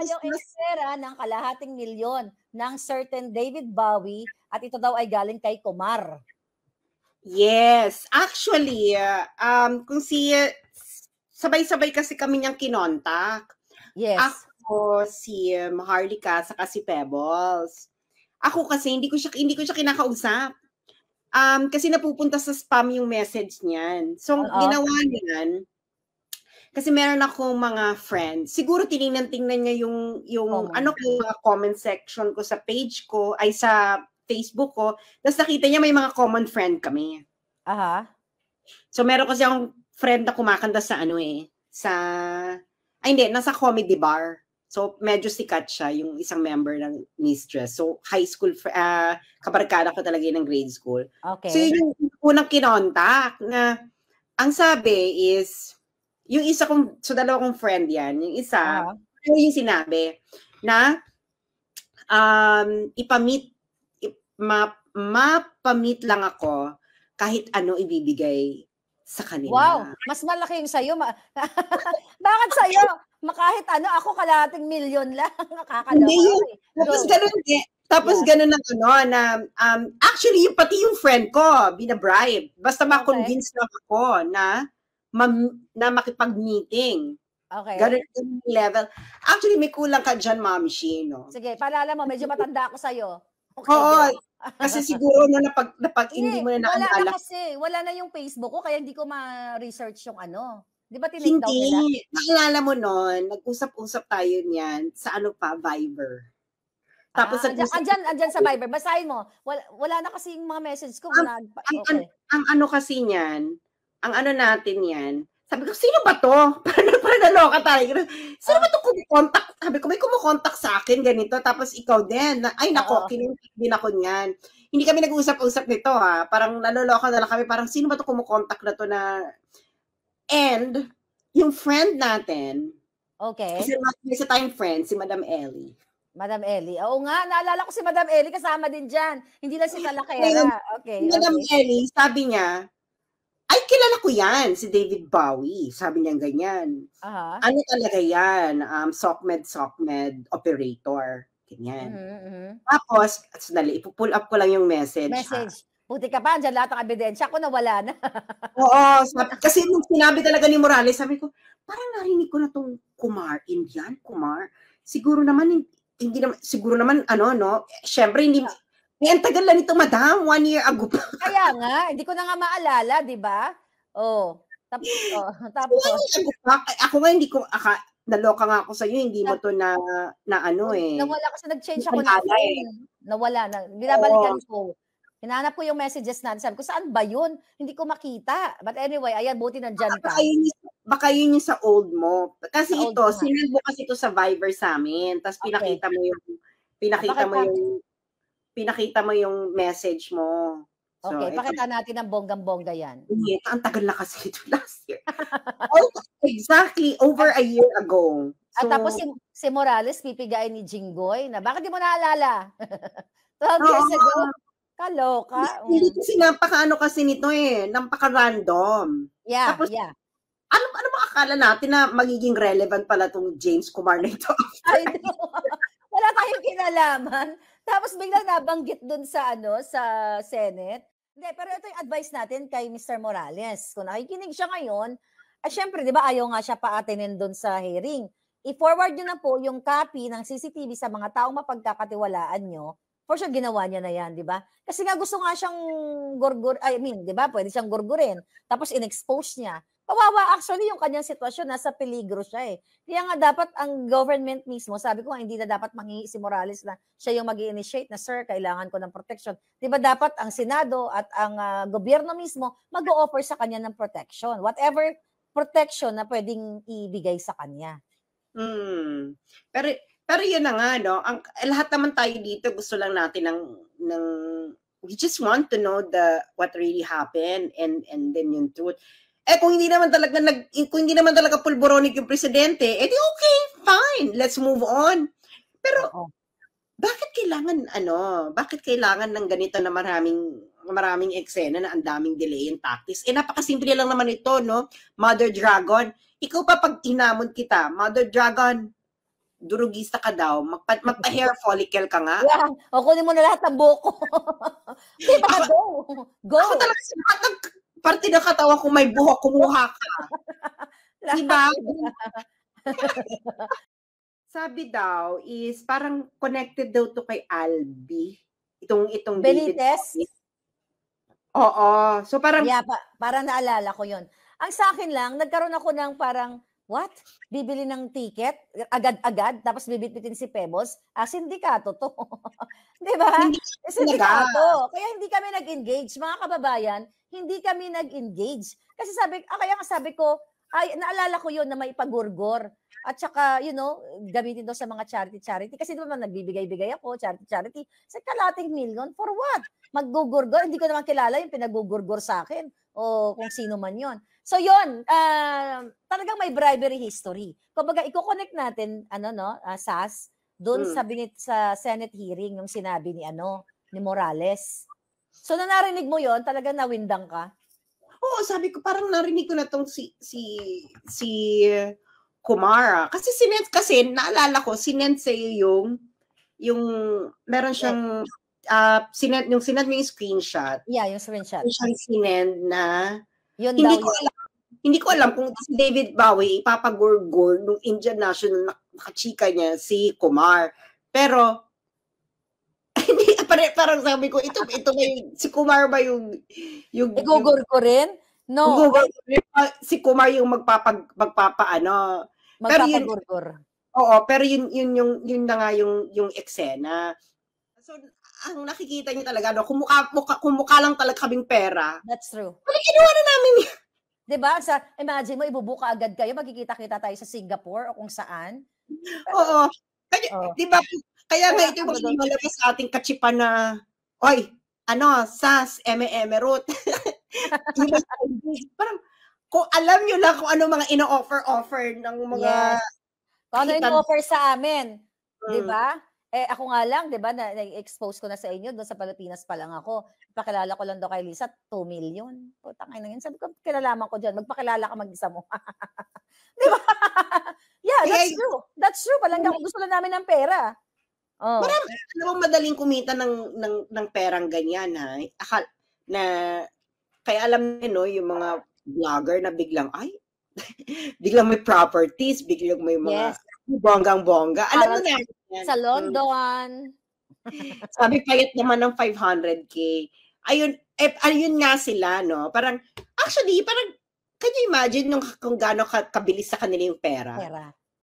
kayong inopera ng kalahating milyon ng certain David Bowie at ito daw ay galing kay Kumar. Yes. Actually, kung sabay-sabay kasi kami niyang kinontak. Yes. Ako, si Maharlika, saka si Pebbles. Ako kasi, hindi ko siya kinakausap. Kasi napupunta sa spam yung message niyan. So, ginawa niyan, kasi meron akong mga friends. Siguro tiningnan-tingnan niya yung mga comment section ko sa page ko, ay sa Facebook ko. Tapos nakita niya may mga common friend kami. Aha. So meron kasi akong friend na kumakanta sa nasa comedy bar. So medyo sikat siya, yung isang member ng Mistress. So high school, kabarkada ko talaga ng grade school. Okay. So yun yung unang kinontak na, ang sabi is, yung isa kong, so dalawa kong friend yan, yung isa, yung sinabi, na mapamit lang ako kahit ano ibibigay sa kanila. Wow, mas malaki yung sa'yo. Bakit sa'yo? Kahit ano, ako kalahating milyon lang. Nakakaloka. Tapos ganun na actually, yung pati yung friend ko, binabribe. Basta ma-convince lang ako na makipag-meeting. Okay. Ganun yung level. Actually, may kulang ka dyan, Ma'am Shi, no? Sige, paalala mo, medyo matanda ako sa'yo. Okay, oo, kasi siguro napag hindi mo na naalala. Wala na yung Facebook ko, kaya hindi ko ma-research yung ano. Di ba tinake down nila? Hindi. Naalala mo nun, nag-usap-usap tayo niyan sa Viber. Tapos andyan sa Viber. Basahin mo. Wala na kasi yung mga message ko. Ang ano kasi niyan, ang ano natin yan, sabi ko, sino ba to? Parang naloka tayo. Sino ba to kumukontak? Sabi ko, may kumukontak sa akin, ganito. Tapos ikaw din. Ay, nako, kinintik din ako niyan. Hindi kami nag-usap-usap nito, ha. Parang naloloka na lang kami. Parang, sino ba to kumukontak na to na... And, yung friend natin, kasi isa tayong friend, si Madam Ellie. Madam Ellie. Oo nga, naalala ko si Madam Ellie, kasama din dyan. Hindi lang si Talakera. Okay. Madam Ellie, sabi niya, ay, kilala ko yan, si David Bowie. Sabi niya ganyan. Ano talaga yan? SOCMED operator. Ganyan. Tapos, sandali, ipupull up ko lang yung message. Buti ka pa, andyan lahat ng ebidensya ko, nawala na. Oo, kasi nung sinabi talaga ni Morales, sabi ko, parang narinig ko na tong Kumar, Indian Kumar. Siguro naman, syempre, hindi, ang tagal lang ito, madam. 1 year ago pa. Kaya nga, hindi ko na nga maalala, di ba? Tapos. Ako nga, hindi ko, naloka nga ako sa'yo, hindi mo to na ano eh. Nawala kasi, nag-change ako na phone. Nawala na, binabalikan ko. Hinahanap ko yung messages natin. Sabi ko, saan ba yun? Hindi ko makita. But anyway, ayan, buti nandyan ka. Baka yun yung sa old mo. Kasi sinend mo kasi ito sa Viber sa amin. Tapos pinakita mo yung message mo. So, okay, pakita natin ang bonggang-bongga yan. Ang tagal na kasi ito last year. Exactly, over a year ago. So, at tapos si Morales, pipigain ni Jinggoy na bakit di mo naalala? 12 years ago. Kaloka. Hindi kasi napaka-ano kasi nito napaka-random. Yeah, tapos, ano makakala natin na magiging relevant pala itong James Kumar na ito? I know. Wala tayong kinalaman. Tapos biglang nabanggit dun sa Senate. Hindi, pero ito yung advice natin kay Mr. Morales. Kung nakikinig siya ngayon, syempre, di ba, ayaw nga siya pa-attendin dun sa hearing. I-forward nyo na po yung copy ng CCTV sa mga taong mapagkakatiwalaan nyo. For sure, ginawa niya na yan, di ba? Kasi nga gusto nga siyang di ba, pwede siyang gurgurin. Tapos in-expose niya. Kawawa actually yung kanyang sitwasyon, nasa peligro siya eh. Kaya nga dapat ang government mismo, sabi ko nga hindi na dapat manghihi si Morales na siya yung mag-i-initiate na, sir, kailangan ko ng protection. Di ba dapat ang Senado at ang gobyerno mismo mag-o-offer sa kanya ng protection. Whatever protection na pwedeng ibigay sa kanya. Pero yun na nga, no? Lahat naman tayo dito, gusto lang natin we just want to know what really happened and then yung truth. Kung hindi naman talaga pulboronic yung presidente, edi okay, fine, let's move on. Pero bakit kailangan ng ganito na maraming eksena na ang daming delay and tactics? Napakasimple lang naman ito, no? Mother Dragon. Ikaw pa pag hinamon kita, Mother Dragon, durugista ka daw, magpa-hair follicle ka nga. Yeah. O kunin mo na lahat ng buhok ko. Okay, baka go. Go. Ako talaga sa lahat ng parte ng katawan ko may buhok, kumuha ka. Diba? Sabi daw is parang connected daw to kay Albi. Itong David Benitez? Bowie. Oo. So parang Yeah, parang naalala ko yun. Ang sa akin lang, nagkaroon ako ng parang, what? Bibili ng ticket, agad-agad, tapos bibitbitin si Pebbles? Sindikato to. Di ba? hindi Sindikato. Kaya hindi kami nag-engage. Mga kababayan, hindi kami nag-engage. Kasi kaya nga sabi ko, ay, naalala ko yun na may pagurgor. At saka, gamitin daw sa mga charity. Kasi di ba nagbibigay-bigay ako, charity. Sa kalating million, for what? Maggugurgor, hindi ko naman kilala yung pinagugurgor sa akin o kung sino man yon. So yon, talagang may bribery history. Kumbaga, i-connect natin, SAS, doon sa Senate hearing, yung sinabi ni Morales. So, na narinig mo yon, talagang nawindang ka? Oo, sabi ko, parang narinig ko na tong si Kumar. Kasi naalala ko, sinend sa'yo yung meron siyang, sinend mo yung screenshot. Yeah, yung screenshot. Siyang sinend na, Yun hindi ko alam kung si David Bowie ipapagurgur nung Indian National nakachika niya si Kumar. Pero, hindi, parang sabi ko, ito si Kumar ba yung igugurgurin? No. Si Kumar yung magpapaano. Magpapagurgur. Oo, pero yun na nga yung eksena. So, ang nakikita niyo talaga, kumukha lang talaga kaming pera. That's true. Kinuha na namin yun. Diba? Imagine mo, ibubuka agad kayo, magkikita-kita tayo sa Singapore o kung saan. Oo. Diba? Kaya nga ito yung malabas sa ating kachipan na, oy, SAS, route. Parang, kung alam nyo lang kung ano mga ino-offer ng mga... Yes. Kung ano ino-offer sa amin. Diba? Ako nga lang, diba, na-expose ko na sa inyo, doon sa Pilipinas pa lang ako. Pakilala ko lang daw kay Lisa, 2 million. Putang ina yun. Sabi ko, kilalaman ko dyan. Magpakilala ka mag-isa mo. Diba? Yeah, that's true. That's true. Palanggang gusto lang namin ng pera. Oh. Marami, madaling kumita ng perang ganyan, ha? Kaya alam niyo, yung mga vlogger na biglang may properties, biglang may mga bonggang-bongga. Alam mo na. Sa London. Sabi, payat naman ng 500K. Ayun nga sila, no? Parang, actually, can you imagine kung gaano kabilis sa kanila yung pera?